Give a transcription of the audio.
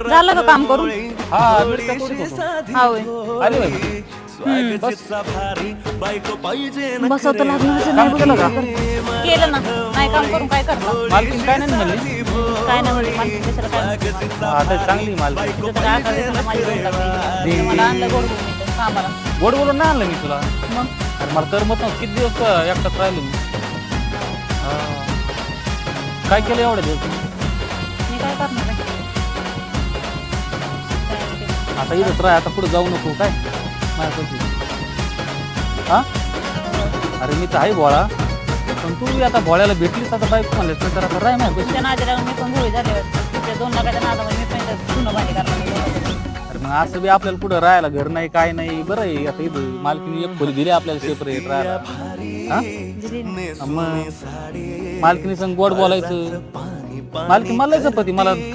झालं का काम करून? हा मिरच्या तोडीत होतो. हा होय. आली बाई. बस. बसवतो लग्नाचं काम केलं का? केलं ना. नाही काम करून काय करणार? मालकीन काय नाही म्हणली? काय नाही म्हणली मालकीण, कशाला काय म्हणते मला? हा तर चांगली मालकीन. तिथं तर काय करायचं, माझी बहीण लागली. दे. मला आणलं गोड बोलून इथं कामाला. गोड बोलून नाही आणलं मी तुला. मग अरे मला करमत नव्हतं. किती दिवस एकटाच राहिलो मी. हा. काय केलं एवढ्या दिवस तुम्ही? मी काय करणार आहे? आता इथंच राह, आता पुढे जाऊ नको काय माझ्यापाशी. हा अरे मी तर आहे भोळा, पण तू आता भोळ्याला भेटलीस आता बाईक म्हणलेस तर आता राह माझ्यापाशी. तुमच्या नादीला मी पण घोळी झाल्यावर तुमच्या 2 लाखाच्या नादामध्ये मी पण त्यात धुणं भांडी करणार. अरे मग असं बी आपल्याला पुढे राहायला घर नाही काय नाही. बरं आहे आता इथं मालकीने एक खोली दिली आपल्याला सेपरेट राहायला. हा मग मालकीने संग गोड बोलायचं. मालकी मला जपती मला